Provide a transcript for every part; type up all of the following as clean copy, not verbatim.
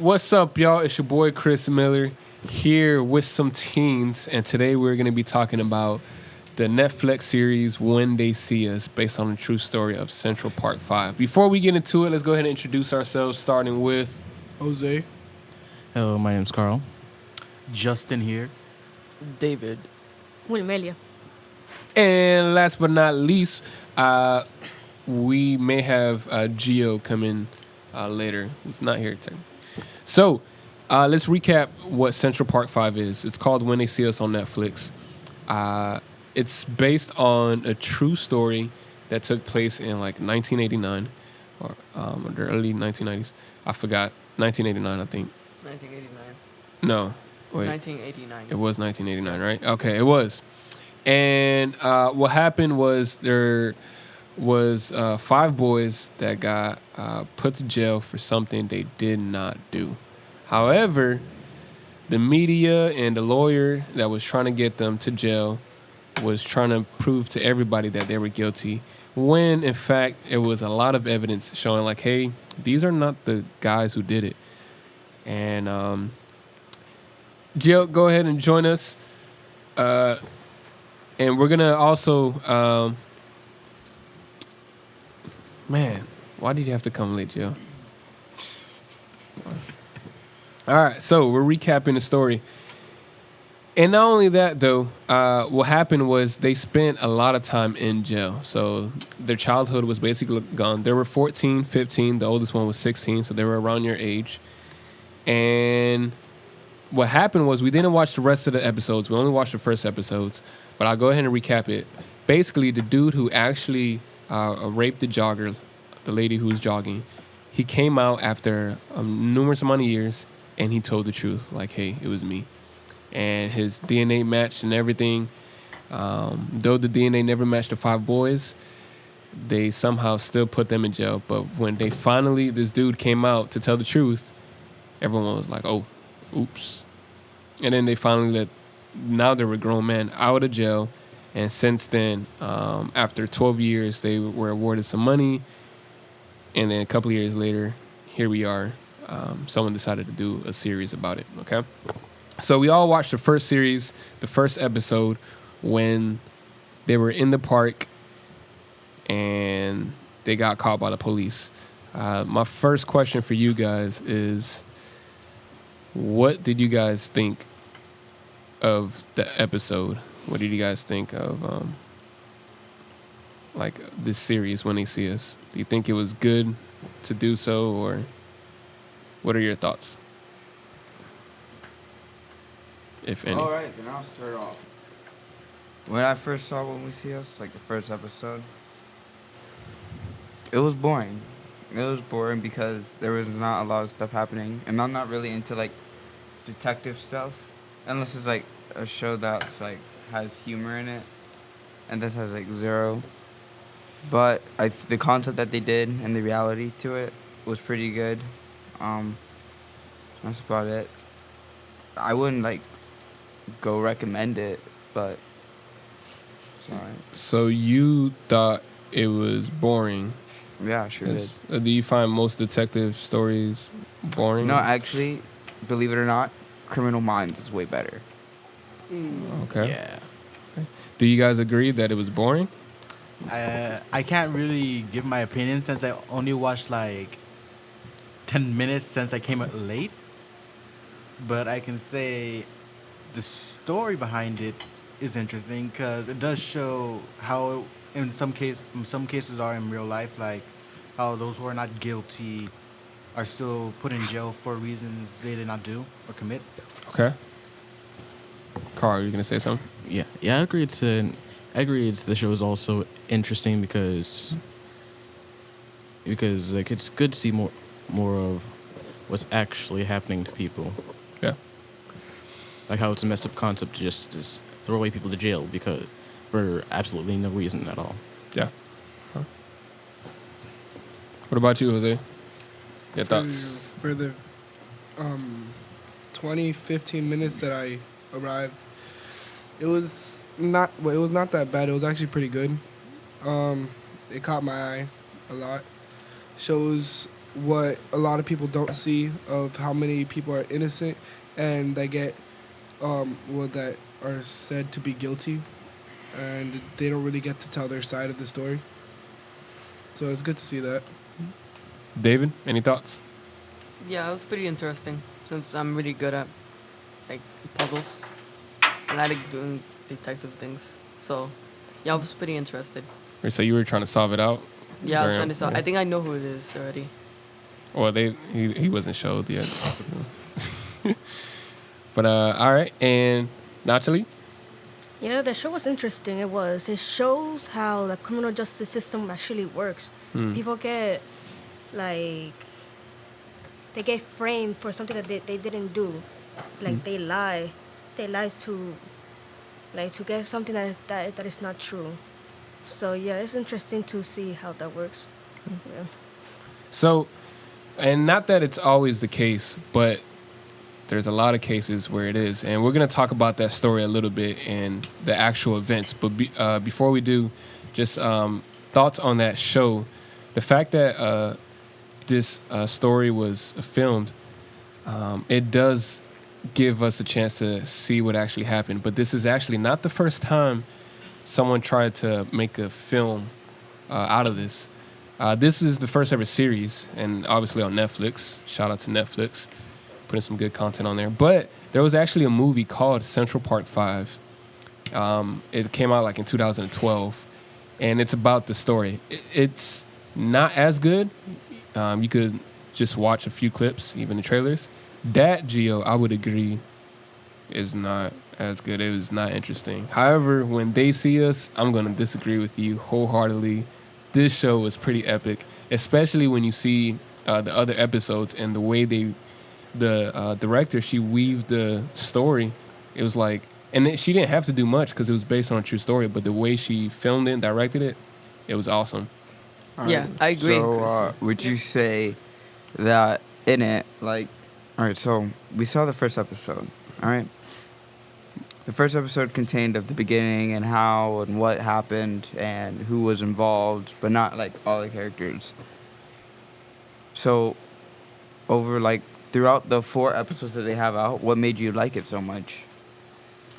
What's up, y'all? It's your boy Chris Miller here with some teens, and today we're going to be talking about the Netflix series When They See Us, based on the true story of Central Park 5. Before we get into it, let's go ahead and introduce ourselves, starting with Jose. Hello, my name's Carl. Justin here. David. Wilmelia. And last but not least, we may have Gio come in later. He's not here today. So let's recap what Central Park 5 is. It's called When They See Us on Netflix. It's based on a true story that took place in like 1989 or the early 1990s. I forgot. 1989, I think. 1989. No. Wait. 1989. It was 1989, right? Okay, it was. And what happened was there was 5 boys that got put to jail for something they did not do. However, the media and the lawyer that was trying to get them to jail was trying to prove to everybody that they were guilty, when in fact it was a lot of evidence showing like, hey, these are not the guys who did it. And Jill, go ahead and join us. And we're going to also... man, why did you have to come late, Jill? All right, so we're recapping the story. And not only that, though, what happened was they spent a lot of time in jail. So their childhood was basically gone. They were 14, 15. The oldest one was 16, so they were around your age. And what happened was we didn't watch the rest of the episodes. We only watched the first episodes. But I'll go ahead and recap it. Basically, the dude who actually raped the jogger, the lady who was jogging, he came out after numerous amount of years, and he told the truth. Like, hey, it was me. And his DNA matched and everything. Though the DNA never matched the 5 boys, they somehow still put them in jail. But when they finally, this dude came out to tell the truth, everyone was like, oh, oops. And then they finally now they were grown men out of jail. And since then, after 12 years, they were awarded some money. And then a couple of years later, here we are. Someone decided to do a series about it, okay? So we all watched the first series, the first episode, when they were in the park and they got caught by the police. My first question for you guys is, what did you guys think of the episode? What did you guys think of like this series, When They See Us? Do you think it was good to do so, or what are your thoughts? If any. All right, then I'll start off. When I first saw When We See Us, like the first episode, it was boring. It was boring because there was not a lot of stuff happening, and I'm not really into like detective stuff, unless it's like a show that's like has humor in it, and this has like zero. But the concept that they did and the reality to it was pretty good. That's about it. I wouldn't like go recommend it, but it's alright. So you thought it was boring? Yeah, I sure did. Do you find most detective stories boring? No, actually, believe it or not, Criminal Minds is way better. Okay. Yeah. Do you guys agree that it was boring? I can't really give my opinion since I only watched like 10 minutes since I came out late. But I can say the story behind it is interesting because it does show how in some cases are in real life, like how those who are not guilty are still put in jail for reasons they did not do or commit. Okay. Carl, you gonna say something? Yeah, I agree. I agree. The show is also interesting because like it's good to see more of what's actually happening to people. Yeah. Like how it's a messed up concept to just throw away people to jail because for absolutely no reason at all. Yeah. Huh. What about you, Jose? Your thoughts? For the 15 minutes that I arrived, it was not that bad. It was actually pretty good. It caught my eye a lot. Shows what a lot of people don't see of how many people are innocent and they get that are said to be guilty, and they don't really get to tell their side of the story. So it's good to see that. David, any thoughts? Yeah, it was pretty interesting since I'm really good at like puzzles and I like doing detective things. So yeah, I was pretty interested. Or so you were trying to solve it out? Yeah, I was during- trying to solve. I think I know who it is already. Well, he wasn't showed yet. But all right, and Natalie. Yeah, the show was interesting. It was. It shows how the criminal justice system actually works. People get, like, they get framed for something that they didn't do. Like, they lie. They lie to, like, to get something that is not true. So, yeah, it's interesting to see how that works. Yeah. So, and not that it's always the case, but there's a lot of cases where it is. And we're going to talk about that story a little bit and the actual events. But before we do, just thoughts on that show. The fact that this story was filmed, it does give us a chance to see what actually happened. But this is actually not the first time someone tried to make a film out of this. This is the first ever series, and obviously on Netflix. Shout out to Netflix, putting some good content on there. But there was actually a movie called Central Park 5. It came out like in 2012, and it's about the story. It's not as good. You could just watch a few clips, even the trailers. That, Gio, I would agree, is not as good. It was not interesting. However, when They See Us, I'm going to disagree with you wholeheartedly. This show was pretty epic, especially when you see the other episodes and the way the director, she weaved the story. It was like, and she didn't have to do much because it was based on a true story, but the way she filmed it and directed it, it was awesome. Yeah, I agree. So, would you say that in it, like, all right, so we saw the first episode, all right? The first episode contained of the beginning and how and what happened and who was involved, but not, like, all the characters. So, over, like, throughout the 4 episodes that they have out, what made you like it so much?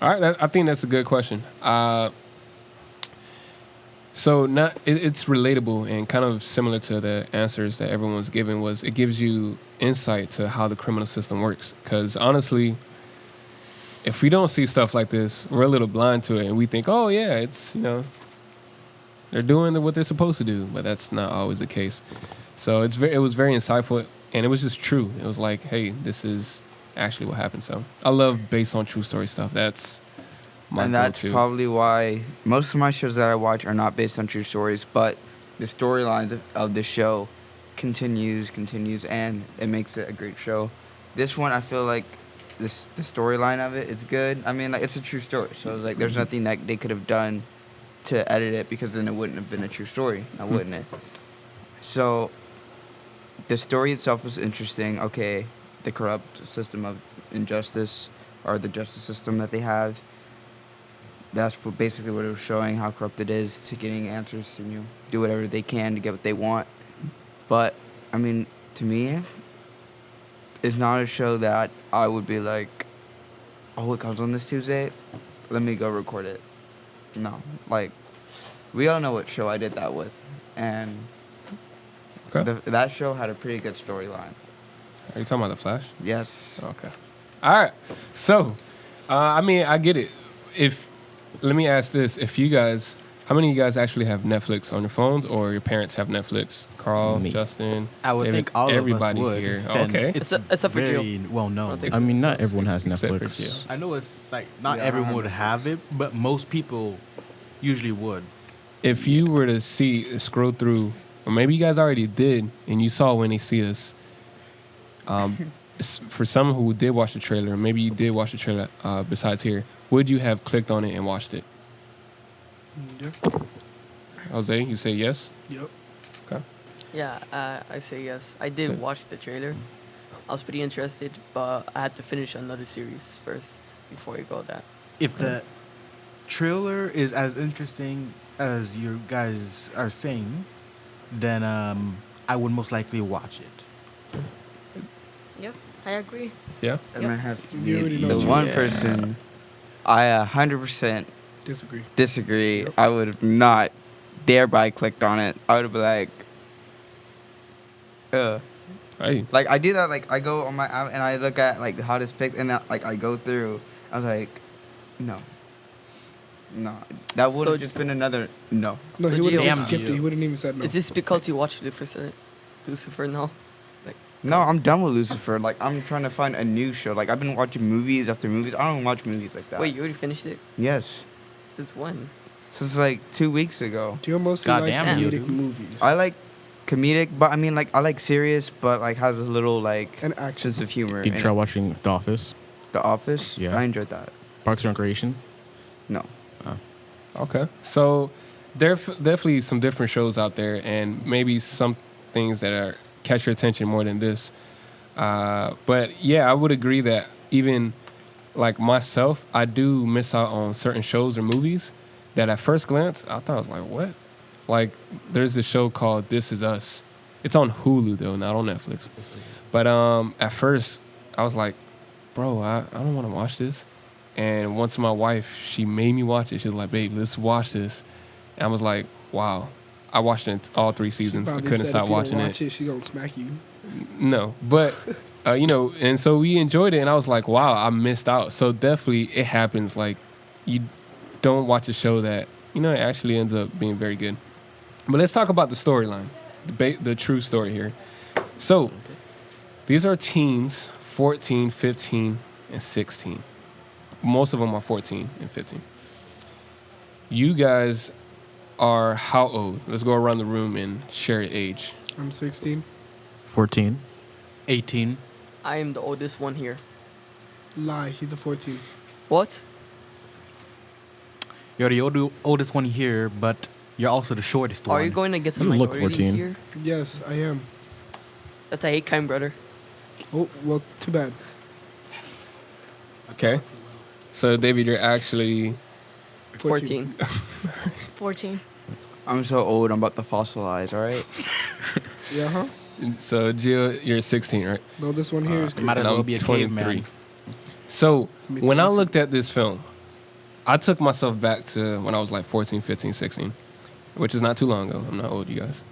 All right, I think that's a good question. So it's relatable and kind of similar to the answers that everyone's given. Was it gives you insight to how the criminal system works? Because honestly, if we don't see stuff like this, we're a little blind to it, and we think, oh yeah, it's they're doing what they're supposed to do, but that's not always the case. So it was very insightful, and it was just true. It was like, hey, this is actually what happened. So I love based on true story stuff. That's my And that's go-to. probably why most of my shows that I watch are not based on true stories, but the storylines of the show continues, and it makes it a great show. This one, I feel like the storyline of it is good. I mean, like, it's a true story, so it's like there's nothing that they could have done to edit it, because then it wouldn't have been a true story, now wouldn't it? So the story itself was interesting. Okay, the corrupt system of injustice, or the justice system that they have. That's basically what it was showing, how corrupt it is to getting answers and do whatever they can to get what they want. But, I mean, to me, it's not a show that I would be like, oh, it comes on this Tuesday, let me go record it. No, like, we all know what show I did that with. And Okay. that show had a pretty good storyline. Are you talking about The Flash? Yes. Okay. All right. So, I mean, I get it. Let me ask this: if you guys, how many of you guys actually have Netflix on your phones, or your parents have Netflix? Carl, Me. Justin, I would David, think all everybody of us would. here. since Okay. It's Except for Jill. very well known. think I mean, not everyone has Except for Netflix. Gio. I know it's like not Yeah, I everyone have would Netflix. have it, but most people usually would. If you were to scroll through, or maybe you guys already did, and you saw When They See Us, for someone who did watch the trailer, maybe you did watch the trailer besides here, would you have clicked on it and watched it? Yep. Jose, you say yes? Yep. Okay. Yeah, I say yes. I did watch the trailer. I was pretty interested, but I had to finish another series first before I go that. If the trailer is as interesting as you guys are saying, then I would most likely watch it. Yep, I agree. Yeah. And Yep. I have to You already be know the what you one Yeah. person I 100% Disagree. disagree. Yep. I would have not thereby clicked on it. I would have been Hey. like I do that. Like I go on my app and I look at like the hottest picks, and like I go through. I was like, no, that would So have just been another no. No, So he would have Gio- just skipped it. He wouldn't even said no. Is this because you watched Lucifer now? No, I'm done with Lucifer. Like I'm trying to find a new show. Like I've been watching movies after movies. I don't watch movies like that. Wait, you already finished it? Yes, Since when? since like 2 weeks ago. Dio mostly likes Goddamn, Gio, comedic dude. movies I like comedic, but I mean like I like serious, but like has a little like and action. sense of humor. Did you in try it. watching The Office, The Office? Yeah. I enjoyed that. Parks and Recreation? No. Okay. So there definitely some different shows out there, and maybe some things that are catch your attention more than this. But yeah, I would agree that even like myself, I do miss out on certain shows or movies that at first glance I thought I was like, what? Like there's this show called This Is Us. It's on Hulu though, not on Netflix. But at first I was like, bro, I don't want to watch this. And once my wife, she made me watch it. She was like, babe, let's watch this. And I was like, wow. I watched it all 3 She seasons. I probably couldn't said stop if you don't watching watch it. it. She gonna smack you. No, but and so we enjoyed it, and I was like, wow, I missed out. So definitely, it happens. Like, you don't watch a show that it actually ends up being very good. But let's talk about the storyline, the true story here. So these are teens, 14, 15, and 16. Most of them are 14 and 15. You guys are how old? Let's go around the room and share your age. I'm 16. 14. 18. I am the oldest one here. Lie. He's a 14. What? You're the oldest one here, but you're also the shortest one. Are you going to get some You look minority 14. here? Yes, I am. That's a hate crime, brother. Oh well, too bad. Okay. So David, you're actually 14. 14. I'm so old. I'm about to fossilize. All right. Yeah, huh? so Gio, you're 16, right? No, this one here is you might as And well I'm be a 23. caveman. So Me when I 22. looked at this film, I took myself back to when I was like 14, 15, 16, which is not too long ago. I'm not old, you guys.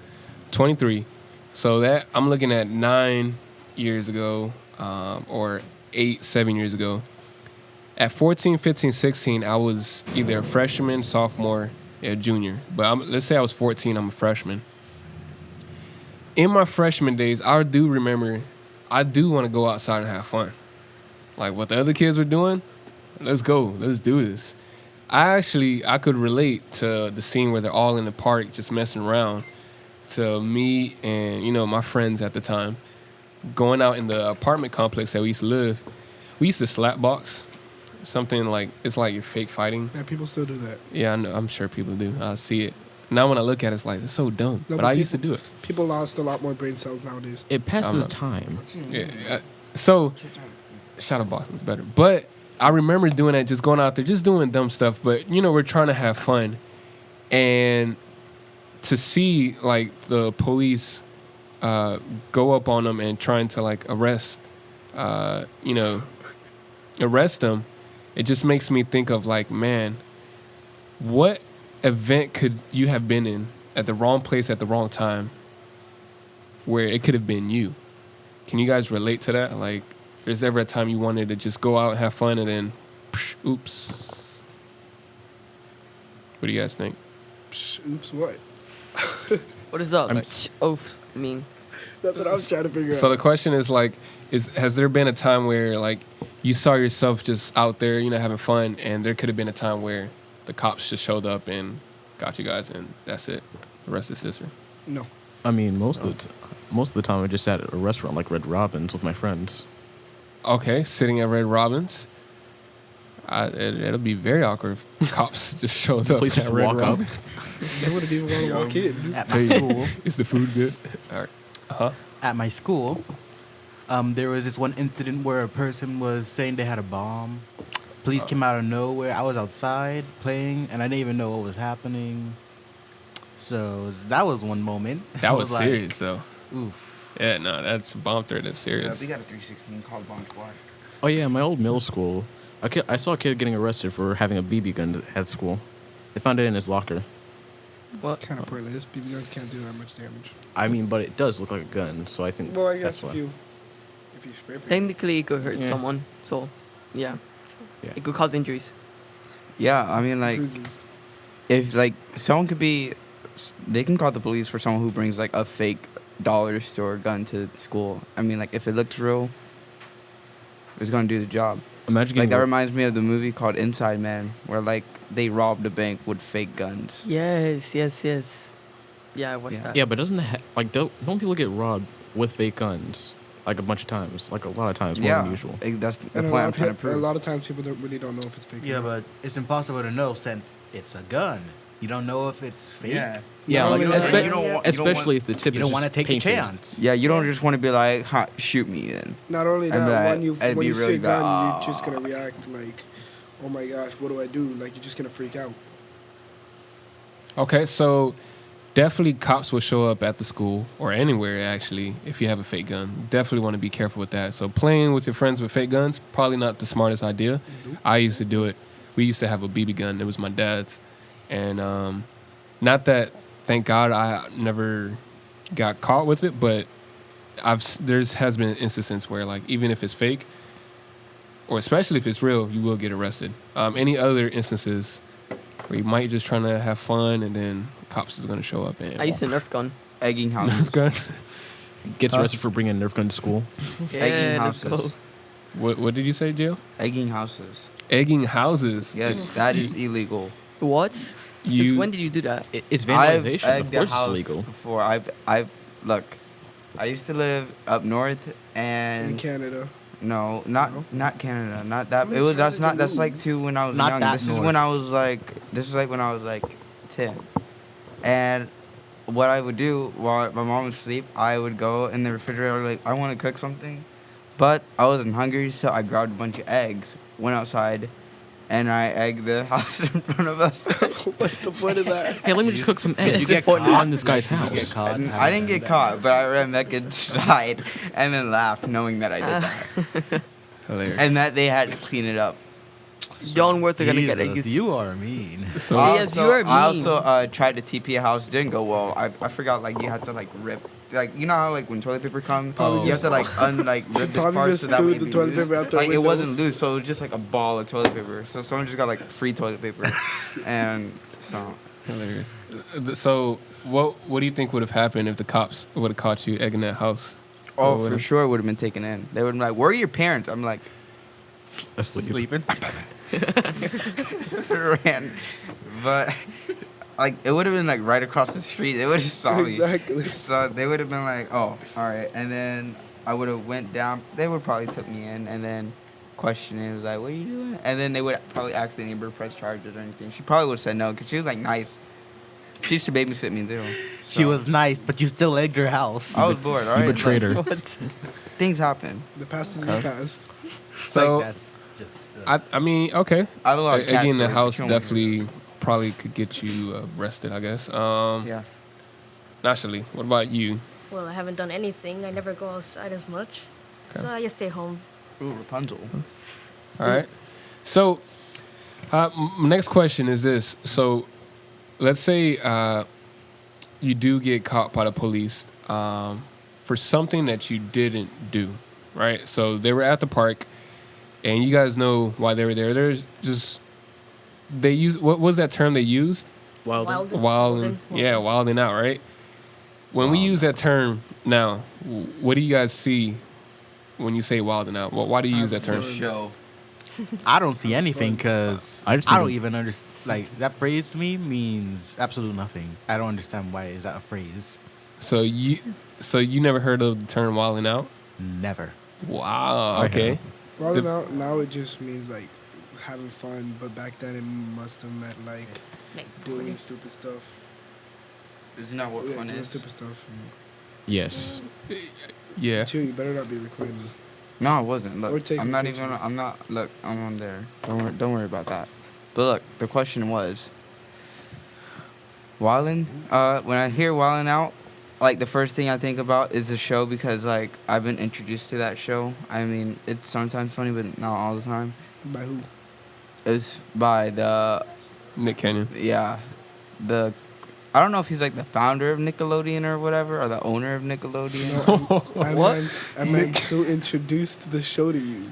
23. So that I'm looking at 9 years ago, or 8, 7 years ago. At 14, 15, 16, I was either a freshman, sophomore, or junior. But let's say I was 14, I'm a freshman. In my freshman days, I do remember, I do want to go outside and have fun. Like what the other kids were doing, let's go, let's do this. I could relate to the scene where they're all in the park just messing around, to me and, my friends at the time, going out in the apartment complex that we used to live. We used to slap box, something like, it's like you're fake fighting. Yeah, people still do that. Yeah, I know, I'm sure people do. I see it. Now when I look at it, it's like, it's so dumb. No, but but I used to people- do it. People lost a lot more brain cells nowadays. It passes not- time. Yeah, so shadow boxing is better. But I remember doing that, just going out there, just doing dumb stuff. But we're trying to have fun, and to see like the police go up on them and trying to like arrest them, it just makes me think of like, man, what event could you have been in at the wrong place at the wrong time, where it could have been you? Can you guys relate to that? Like, there's ever a time you wanted to just go out and have fun and then, oops. What do you guys think? Psh, oops, what? What does that I'm- oaths mean? That's what I was trying to figure So out. the question is like, has there been a time where like you saw yourself just out there, having fun, and there could have been a time where the cops just showed up and got you guys, and that's it, the rest is history? No. I mean, most of the time I just sat at a restaurant like Red Robin's with my friends. Okay, sitting at Red Robin's. It'll be very awkward if cops just showed up. Please at just Red walk up. Robin's. They wouldn't even want to walk in. At my school, Is the food good? All right. at my school, there was this one incident where a person was saying they had a bomb. Police came out of nowhere. I was outside playing, and I didn't even know what was happening. So that was one moment. That I was like, serious though. Oof. Yeah, no, that's bomb threat is Yeah, serious. we got a 316 called Bomb Squad. Oh yeah, my old middle school. I saw a kid getting arrested for having a BB gun at school. They found it in his locker. What? Kind of pointless. BB guns can't do that much damage. I mean, but it does look like a gun, so I think Well, I that's guess why. if you spray paint. Technically, it could hurt Yeah. someone. So, yeah. Yeah. It could cause injuries. Yeah, I mean, like, Bruises. if, like, someone could be... They can call the police for someone who brings, like, a fake dollar store gun to school. I mean, like, if it looks real, it's going to do the job. Imagine Like, getting that reminds me of the movie called Inside Man, where, like, they robbed a bank with fake guns. Yes, yes, yes. Yeah, I watched Yeah. that. Yeah, but doesn't don't people get robbed with fake guns like a bunch of times, like a lot of times more than usual? That's the And point I'm trying to a prove. lot of times people really don't know if it's fake. or Yeah, not. but it's impossible to know since it's a gun. You don't know if it's fake. Yeah. Yeah, Not like only that, you don't want- especially if the tip You is don't want to just take a painted. chance. Yeah, you don't just want to be like, huh, shoot me then. Not only I'd that, be like- when I'd you be see really a gun, bad. you're just gonna react like, "Oh my gosh, what do I do?" Like you're just gonna freak out. Okay, so definitely cops will show up at the school or anywhere actually if you have a fake gun. Definitely want to be careful with that. So playing with your friends with fake guns, probably not the smartest idea. I used to do it. We used to have a BB gun. It was my dad's. And not that, thank God, I never got caught with it, but has been instances where like even if it's fake, or especially if it's real, you will get arrested. Any other instances where you might just trying to have fun and then cops is going to show up and I used a Nerf gun. Egging houses. Nerf guns. Gets arrested for bringing a Nerf gun to school. Yeah, let's go. houses. What did you say, Jill? Egging houses. Egging houses. Yes, that is illegal. What? Since when did you do that? It's I've vandalization. Of egged a course, it's house illegal. before. Look. I used to live up north, In and Canada, no, not Canada, not that. many It was times did you that's move? like two when I was Not young. that This is north. when I was like 10, and what I would do while my mom would sleep, I would go in the refrigerator like I want to cook something, but I wasn't hungry, so I grabbed a bunch of eggs, went outside, and I egged the house in front of us. what's the point of that? Hey, let me just cook some eggs. You get on this guy's You get house. caught. I didn't get caught, but I ran back inside and then laughed, knowing that I did that, Hilarious. and that they had to clean it up. Your own words are gonna get Jesus, used. you are mean. So Yes, you are I also mean. tried to TP a house. Didn't go well. I forgot like you had to like rip. Like you know how like when toilet paper comes, Probably you have to like rip this Probably part just so that way threw it the be toilet loose. paper out the Like it window. wasn't loose, so it was just like a ball of toilet paper. So someone just got like free toilet paper, and so hilarious. So what do you think would have happened if the cops would have caught you egging that house? oh Or for would've- sure it would have been taken in. They would have been like, "Where are your parents?" I'm like, Asleep. Sleeping. ran, but like it would have been like right across the street. They would have saw me. Exactly. So they would have been like, "Oh, all right," and then I would have went down. They would probably took me in and then questioning like, "What are you doing?" And then they would probably ask the neighbor to press charges or anything. She probably would have said no because she was like nice. She used to babysit me too. She So, was nice, but you still egged her house. I was bored. All You right, betrayed her. What? Things happen. The past is Okay. the past. So Like, that's just, I mean, okay. I have a lot of cat Egging the stories, but house you don't wanna hear definitely probably could get you arrested, I guess. them. Yeah. Naturally. What about you? Well, I haven't done anything. I never go outside as much. Okay. So I just stay home. Ooh, Rapunzel. All right. So, next question is this. So, let's say you do get caught by the police for something that you didn't do, right? So they were at the park, and you guys know why they were there. There's just they use what was that term they used? Wilding. Wilding. Yeah, wilding out, right? When we use that term now, what do you guys see when you say wilding out? Why do you use that term? The show. I don't see anything because I just I think don't of- even understand. Like that phrase to me means absolute nothing. I don't understand why is that a phrase. So you never heard of the term wilding out? Never. Wow. I Okay. have. Well, The- now it just means like having fun, but back then it must have meant like doing stupid stuff. Isn't that what Yeah, fun doing is? stupid stuff. Yes. Yeah. Chill, you better not be recording me. No, I wasn't. Or Look, take I'm a not picture. even. I'm not. Look, I'm on there. Don't worry about that. But look, the question was, wildin'. When I hear wildin' out, like the first thing I think about is the show because like I've been introduced to that show. I mean, it's sometimes funny, but not all the time. By who? It's by the Nick Cannon. the I don't know if he's like the founder of Nickelodeon or whatever, or the owner of Nickelodeon. I meant to introduce the show to you.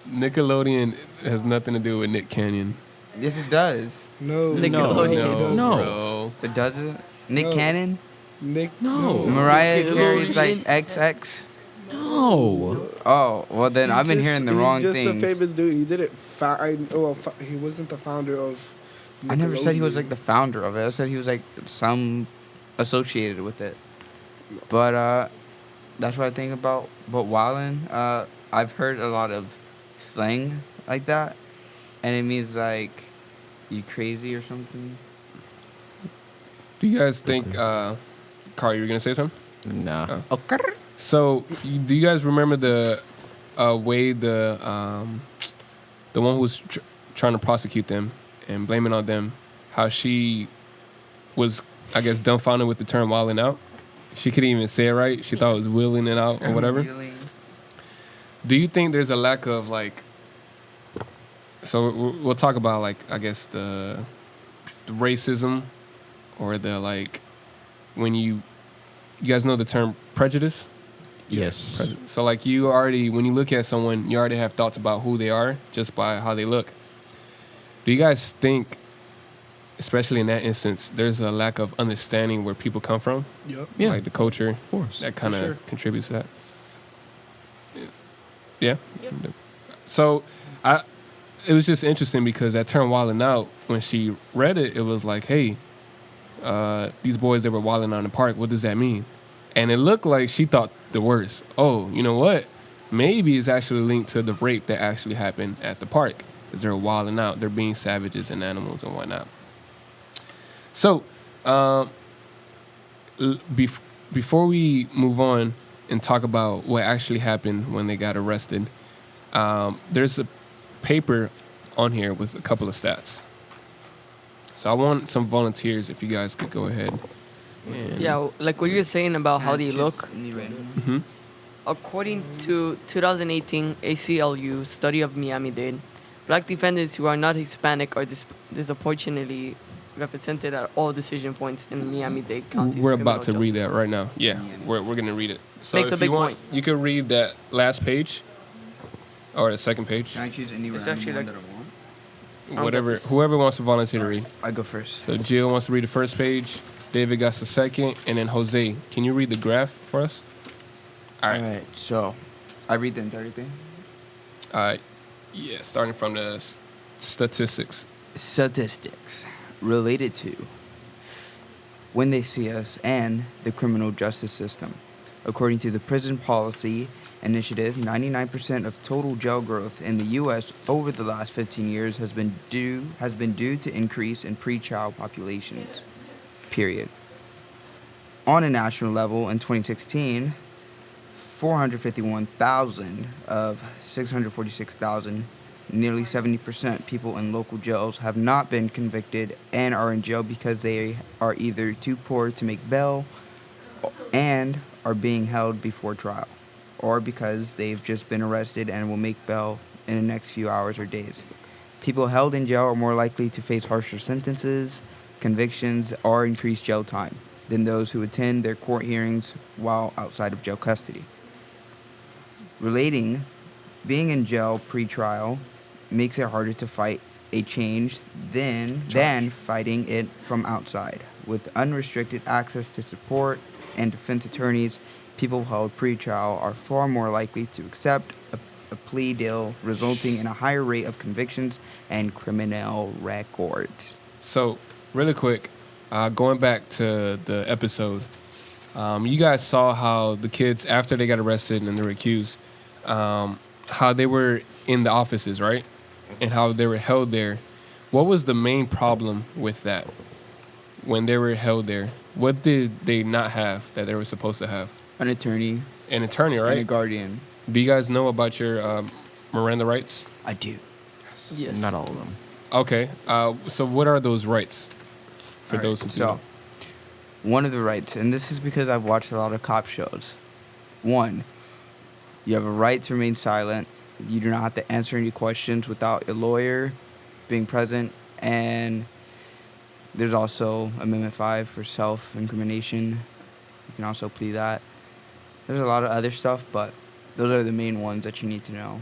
Nickelodeon has nothing to do with Nick Cannon. Yes, it does. No. Nickelodeon. No. Bro. It doesn't. Nick No. Cannon. Nick. No. Mariah Carey's Nickelodeon. like XX. No. Oh well, then He's I've been just- hearing the wrong He's just things. a famous dude. He didn't. He wasn't the founder of. I never said he was Nickelodeon. like the founder of it. I said he was like some associated with it. But that's what I think about. But wildin', I've heard a lot of slang like that, and it means like you crazy or something. Do you guys think, Carl, you were gonna say something? Nah. Okay. So, do you guys remember the way the one who was trying to prosecute them and blame it on them, how she was, I guess, dumbfounded with the term "wilding out"? She couldn't even say it right. She thought it was "willing it out" or whatever. Really? Do you think there's a lack of like? So we'll talk about like I guess the racism, or the like when you guys know the term prejudice. Yes. So like you already, when you look at someone, you already have thoughts about who they are just by how they look. Do you guys think, especially in that instance, there's a lack of understanding where people come from? Yep. Yeah. Like the culture, Of course. that kind of sure. contributes to that. Yeah. So it was just interesting because that term "wilding out," when she read it, it was like, hey, these boys that were wilding out in the park, what does that mean? And it looked like she thought the worst. Oh, you know what? Maybe it's actually linked to the rape that actually happened at the park. Because they're wilding out. They're being savages and animals and whatnot. So, before we move on and talk about what actually happened when they got arrested, there's a paper on here with a couple of stats. So I want some volunteers if you guys could go ahead. And Yeah, like what you were saying about how they look. Mhm. According to 2018 ACLU study of Miami-Dade, black defendants who are not Hispanic are disproportionately represented at all decision points in Miami-Dade County. We're about to read that right now. Yeah, we're going to read it. So Makes a if big you want, point. you can read that last page or the second page. Can I choose any It's random actually one like- that I want? got Whatever, this. whoever wants to volunteer to read. I go first. So Jill wants to read the first page. David got the second, and then Jose. Can you read the graph for us? All right. So I read the entire thing. Yeah, starting from the statistics. Statistics related to when they see us and the criminal justice system. According to the Prison Policy Initiative, 99% of total jail growth in the U.S. over the last 15 years has been due to increase in pretrial populations. Period. On a national level, in 2016, 451,000 of 646,000, nearly 70% people in local jails have not been convicted and are in jail because they are either too poor to make bail and are being held before trial, or because they've just been arrested and will make bail in the next few hours or days. People held in jail are more likely to face harsher sentences, convictions, or increased jail time than those who attend their court hearings while outside of jail custody. Being in jail pre-trial makes it harder to fight a change than fighting it from outside. With unrestricted access to support and defense attorneys, people held pre-trial are far more likely to accept a plea deal, resulting in a higher rate of convictions and criminal records. So, really quick, going back to the episode, you guys saw how the kids, after they got arrested and they were accused, how they were in the offices, right? And how they were held there. What was the main problem with that when they were held there? What did they not have that they were supposed to have? An attorney An attorney, and a right? guardian. Do you guys know about your Miranda rights? I do. Yes. Not all of them. Okay. So what are those rights for All those right, who do so know? one of the rights, and this is because I've watched a lot of cop shows. One, you have a right to remain silent. You do not have to answer any questions without a lawyer being present. And there's also Amendment 5 for self-incrimination. You can also plead that. There's a lot of other stuff, but those are the main ones that you need to know.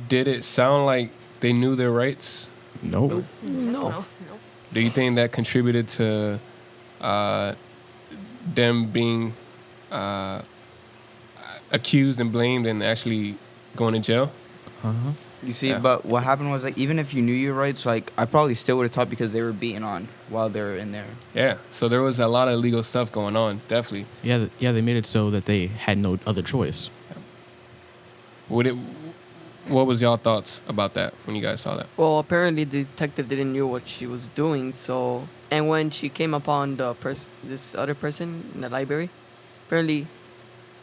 Did it sound like they knew their rights? No. No. Do you think that contributed to them being accused and blamed and actually going to jail? Uh-huh. You see, Yeah. but what happened was, like, even if you knew your rights, like, I probably still would have taught because they were beaten on while they were in there. Yeah. So there was a lot of illegal stuff going on, definitely. Yeah, they made it so that they had no other choice. What was y'all thoughts about that when you guys saw that? Well, apparently the detective didn't know what she was doing. So, and when she came upon this other person in the library, apparently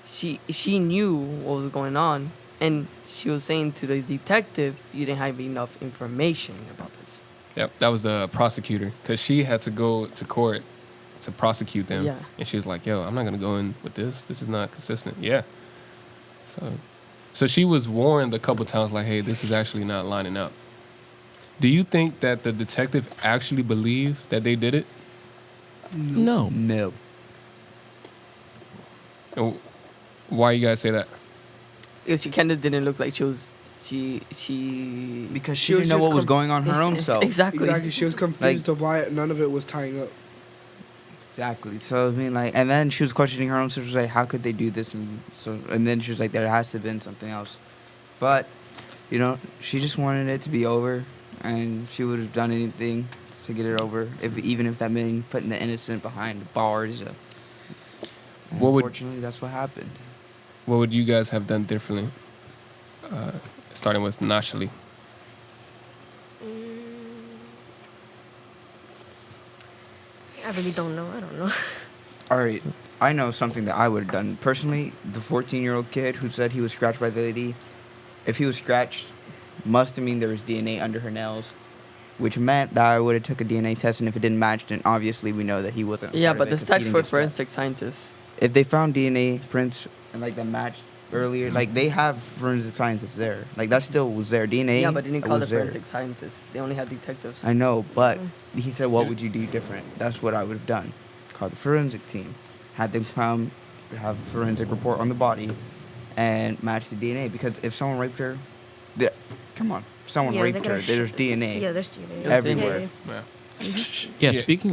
she knew what was going on, and she was saying to the detective, "You didn't have enough information about this." Yep, that was the prosecutor because she had to go to court to prosecute them. Yeah. And she was like, "Yo, I'm not gonna go in with this. This is not consistent." Yeah. So she was warned a couple times, like, "Hey, this is actually not lining up." Do you think that the detective actually believed that they did it? No. No. And why you guys say that? Because she kind of didn't look like she was. She Because She she was didn't know just what was going on her own self. exactly. Exactly. She was confused of why none of it was tying up. Exactly. So I mean, like, and then she was questioning her own sister, like, how could they do this? And then she was like, there has to have been something else. But, you know, she just wanted it to be over, and she would have done anything to get it over, even if that meant putting the innocent behind bars. And What would- unfortunately, that's what happened. What would you guys have done differently? Starting with Nashali. I really don't know. I don't know. All right, I know something that I would have done. Personally, the 14-year-old kid who said he was scratched by the lady, if he was scratched, must have mean there was DNA under her nails, which meant that I would have took a DNA test, and if it didn't match, then obviously we know that he wasn't. Yeah, part of but it this 'cause he tax didn't for get scratched. forensic scientists. If they found DNA prints and like that matched earlier, like they have forensic scientists there, like that still was there. DNA. Yeah, but they didn't call it was there. forensic scientists. They only had detectives. I know, but he said, "What would you do different?" That's what I would have done. Call the forensic team, had them come, have a forensic report on the body, and match the DNA. Because if someone raped her, come on, if someone Yeah, they raped gotta her, there's DNA Yeah, there's DNA. everywhere. Yeah. Yeah, Yeah.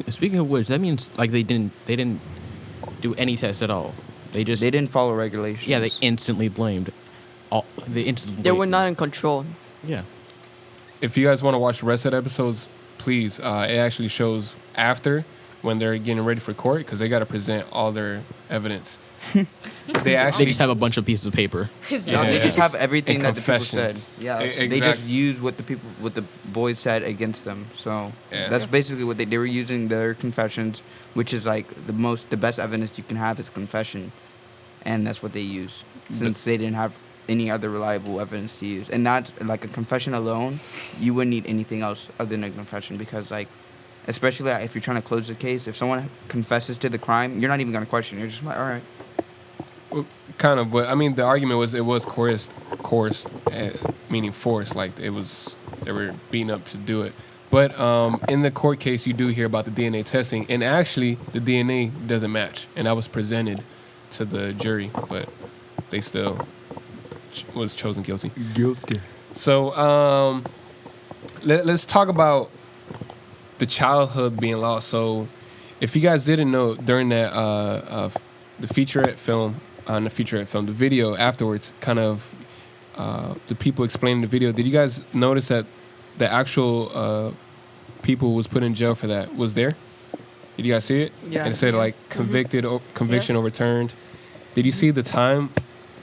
Speaking of which, that means like they didn't do any tests at all. They just They didn't follow regulations. yeah, they instantly blamed. They instantly. They were blamed. not in control. Yeah. If you guys want to watch the rest of the episodes, please. It actually shows after when they're getting ready for court because they got to present all their evidence. They actually They just have a bunch of pieces of paper. No, Yeah, they yeah. just have everything And that the people said. confessions. Yeah, E- they just exact- use what the boys said against them. So Yeah. that's basically what they were using their confessions, which is like the best evidence you can have is confession, and that's what they use since they didn't have any other reliable evidence to use. And that's like a confession alone, you wouldn't need anything else other than a confession because like. Especially if you're trying to close the case, if someone confesses to the crime, you're not even going to question. You're just like, all right. Well, kind of, but I mean, the argument was it was coerced, meaning forced. Like they were beaten up to do it. But in the court case, you do hear about the DNA testing, and actually, the DNA doesn't match, and that was presented to the jury, but they still was chosen guilty. Guilty. So let's talk about the childhood being lost. So if you guys didn't know, during that the featurette film, the video afterwards, kind of the people explaining the video, did you guys notice that the actual people who was put in jail for that was there? Did you guys see it? Yeah. And it said like convicted, conviction overturned. Did you see the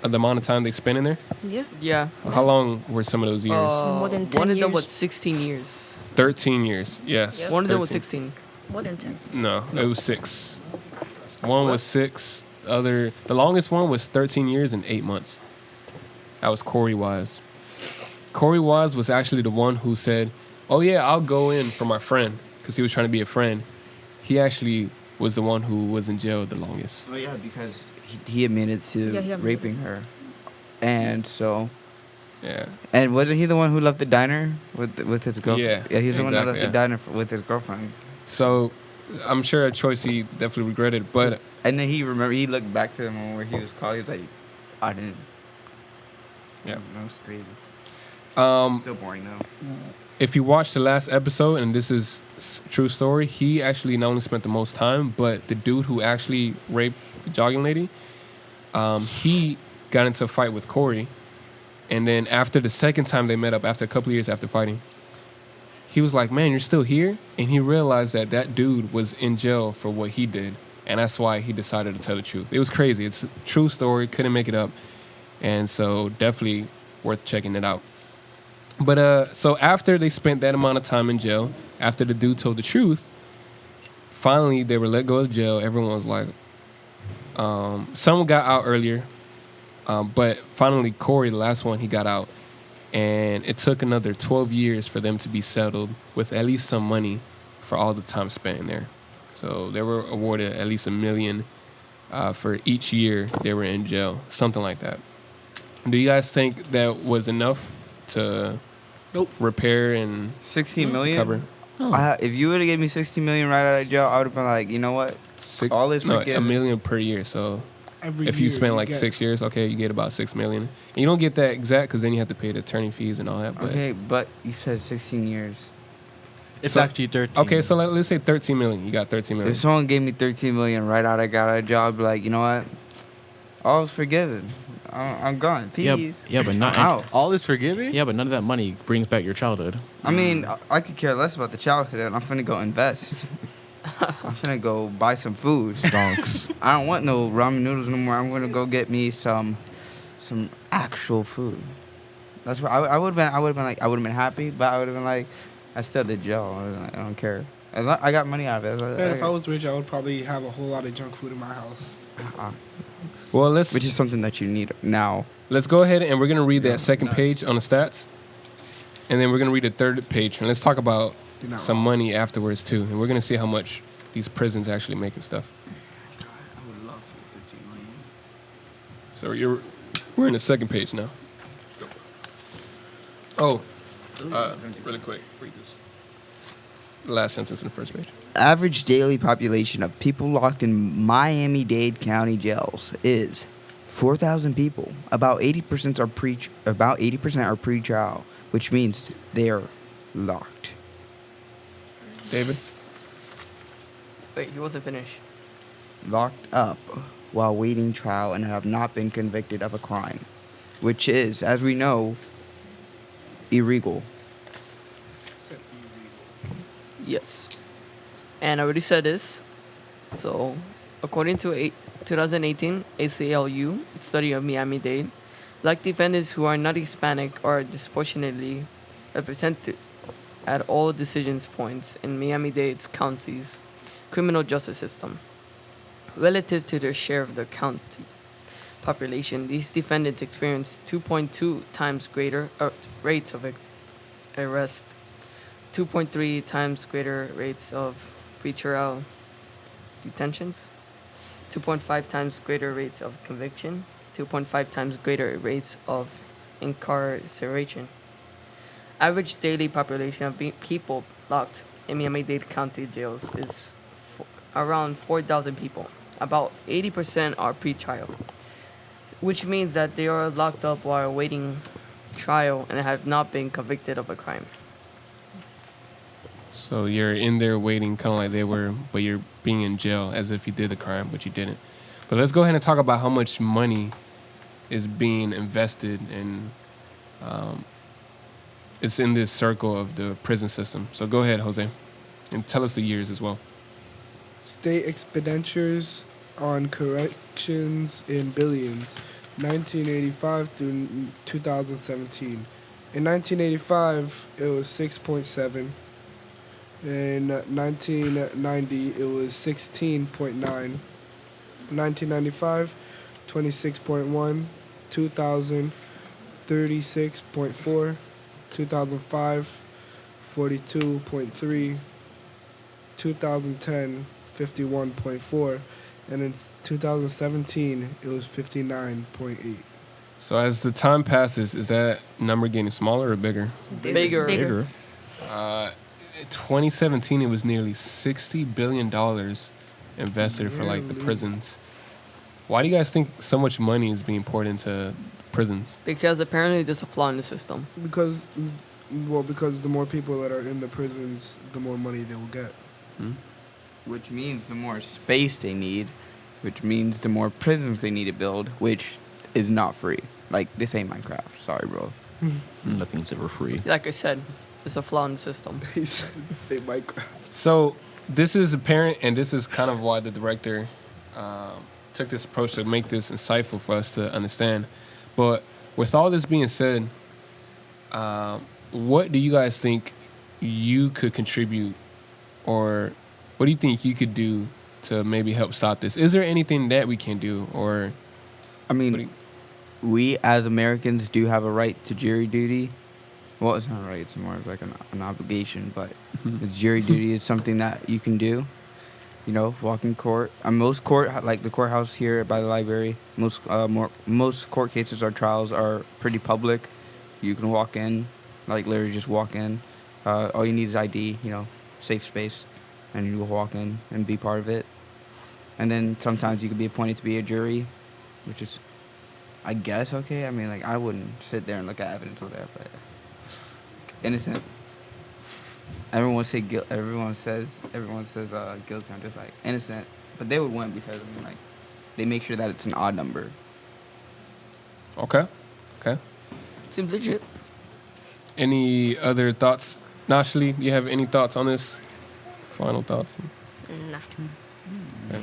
amount of time they spent in there? Yeah. Yeah. How long were some of those years? More than 10 One of them years. was 16 years. 13 years. Yes. Yeah. One of them was 13. 16. More than 10. No, it was 6. One was 6. The longest one was 13 years and 8 months. That was Corey Wise. Corey Wise was actually the one who said, "Oh yeah, I'll go in for my friend," because he was trying to be a friend. He actually was the one who was in jail the longest. Oh yeah, because he admitted to Yeah, he admitted. raping her, and so Yeah. and wasn't he the one who left the diner with his girlfriend? Yeah, he's the one that left exactly, the diner with his girlfriend. So I'm sure a choice he definitely regretted, but And then he looked back to the moment where he was called. He was like, I didn't. Yeah. That was crazy. um, Still boring though. if you watch the last episode, and this is true story, he actually not only spent the most time, but the dude who actually raped the jogging lady, he got into a fight with Corey, and then after the second time they met up, after a couple of years after fighting, he was like, "Man, you're still here," and he realized that that dude was in jail for what he did, and that's why he decided to tell the truth. It was crazy. It's a true story. Couldn't make it up, and so definitely worth checking it out. But so after they spent that amount of time in jail, after the dude told the truth, finally they were let go of jail. Everyone was like, someone got out earlier, but finally Corey, the last one, he got out, and it took another 12 years for them to be settled with at least some money for all the time spent in there. So they were awarded at least $1 million for each year they were in jail, something like that. Do you guys think that was enough to Nope. repair and 16 million. cover? If you would have gave me 60 million right out of jail, I would have been like, you know what? All is $1 forgiven. million per year. So Every if you year spend like get- 6 years, okay, you get about $6 million. And you don't get that exact because then you have to pay the attorney fees and all that. But Okay, but you said 16 years. It's So- actually 13. okay, so let's say 13 million. You got 13 million. If someone gave me 13 million right out of jail, I'd be like, you know what? All is forgiven. I'm gone. Peace. Yeah, but not. I'm out. All is forgiven? Yeah, but none of that money brings back your childhood. I mean, I could care less about the childhood. I'm finna go invest. I'm finna go buy some food. Stonks. I don't want no ramen noodles no more. I'm gonna go get me some actual food. That's what I would have been like. I would have been happy, but I would have been like, I still did jail. I would've been like, I don't care. I got money out of it. Man, if I was rich, I would probably have a whole lot of junk food in my house. Well, Which is something that you need now. let's go ahead and we're going to read that second page on the stats. And then we're going to read the third page. And let's talk about You're not some wrong. money afterwards, too. And we're going to see how much these prisons actually make and stuff. I would love for 13 million. So we're in the second page now. Oh, really quick, read this. The last sentence in the first page. Average daily population of people locked in Miami-Dade County jails is 4,000 people. About 80% are pre-trial, which means they are locked. David? Wait, he wasn't finished. Locked up while waiting trial and have not been convicted of a crime, which is, as we know, illegal. Yes. And I already said this. So, according to 2018 ACLU study of Miami-Dade, black defendants who are not Hispanic are disproportionately represented at all decisions points in Miami-Dade's county's criminal justice system. Relative to their share of the county population, these defendants experience 2.2 times greater rates of arrest, 2.3 times greater rates of pretrial detentions, 2.5 times greater rates of conviction, 2.5 times greater rates of incarceration. Average daily population of people locked in Miami-Dade County jails is around 4,000 people. About 80% are pre-trial, which means that they are locked up while awaiting trial and have not been convicted of a crime. So you're in there waiting kind of like they were, but you're being in jail as if you did the crime, but you didn't. But let's go ahead and talk about how much money is being invested in. It's in this circle of the prison system. So go ahead, Jose, and tell us the years as well. State expenditures on corrections in billions, 1985 through 2017. In 1985, it was 6.7. In 1990, it was 16.9. 1995, 26.1. 2000, 36.4. 2005, 42.3. 2010, 51.4, and in 2017 it was 59.8. So as the time passes, is that number getting smaller or bigger? Bigger. Bigger. In 2017, it was nearly $60 billion invested for like the Really? prisons. Why do you guys think so much money is being poured into prisons? Because apparently there's a flaw in the system. Because the more people that are in the prisons, the more money they will get. Which means the more space they need, which means the more prisons they need to build, which is not free. Like, this ain't Minecraft. Sorry, bro. Nothing's ever free. Like I said, there's a flaw in the system. He said, "Say Minecraft." So this is apparent, and this is kind of why the director took this approach to make this insightful for us to understand. But with all this being said, what do you guys think you could contribute, or what do you think you could do to maybe help stop this? Is there anything that we can do, or I mean, we as Americans do have a right to jury duty. Well, it's not a right, it's more of like an obligation, but it's jury duty is something that you can do. You know, walk in court. Most court, like the courthouse here by the library, most court cases or trials are pretty public. You can walk in, like literally just walk in. All you need is ID, you know, safe space, and you will walk in and be part of it. And then sometimes you can be appointed to be a jury, which is, I guess, okay. I mean, like, I wouldn't sit there and look at evidence or whatever, but innocent. Everyone say guilt. Everyone says guilty. I'm just like innocent, but they would win because I mean, like, they make sure that it's an odd number. okay? Seems legit. Any other thoughts? Nashli, you have any thoughts on this? Final thoughts? Nah. Okay.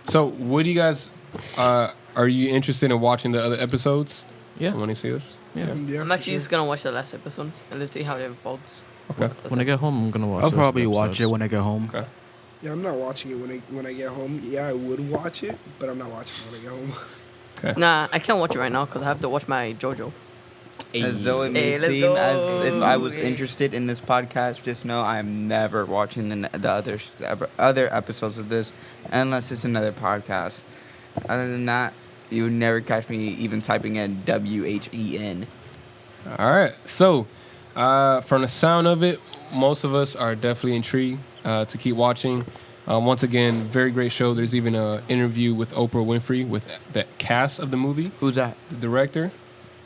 So, what do you guys? Are you interested in watching the other episodes? Yeah. When you see this? Yeah. Yeah, I'm for actually just gonna watch the last episode and let's see how it unfolds. Okay. When I get home, I'm gonna watch. I'll the rest of the probably watch it episodes. when I get home. Okay. Yeah, I'm not watching it when I get home. Yeah, I would watch it, but I'm not watching it when I get home. Okay. Nah, I can't watch it right now because I have to watch my JoJo. As though it may Hey, let's seem as if I was go. interested in this podcast, just know I am never watching the other episodes of this unless it's another podcast. Other than that, you would never catch me even typing in WHEN. All right. So, from the sound of it, most of us are definitely intrigued to keep watching. Once again, very great show. There's even an interview with Oprah Winfrey with the cast of the movie, Who's that? the director,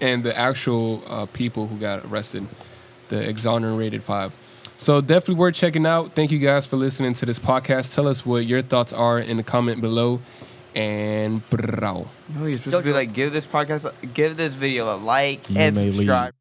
and the actual people who got arrested, the exonerated 5. So definitely worth checking out. Thank you guys for listening to this podcast. Tell us what your thoughts are in the comment below. And No, you're supposed to be Jojo. like, give this video a like You and may leave. subscribe.